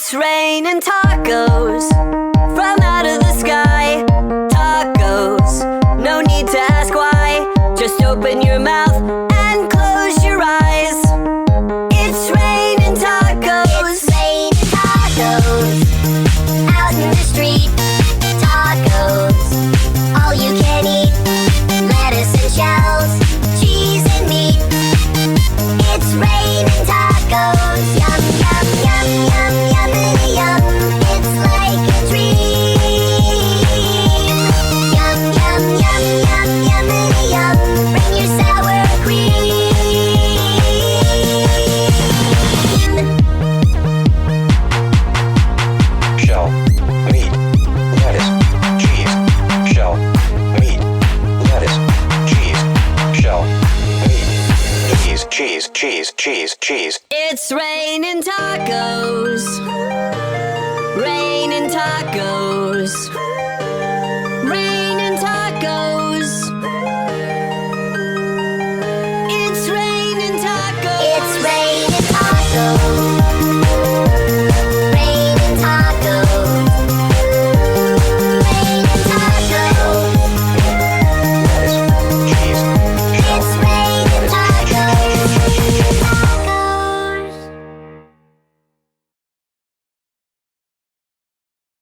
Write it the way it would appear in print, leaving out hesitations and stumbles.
It's raining tacos from out of the sky. Tacos, no need to ask why. Just open your mouth and close your eyes. It's raining tacos. It's raining tacos out in the street. Tacos, all you can eat. Lettuce and shells, cheese and meat. It's raining tacos. Yum, yum, yum, yum, yummity yum. It's like a dream. Yum, yum, yum, yum, yummity yum. Bring your sour cream. Shell, meat, lettuce, cheese. Shell, meat, lettuce, cheese. Shell, meat, cheese. It's raining tacos. Raining tacos.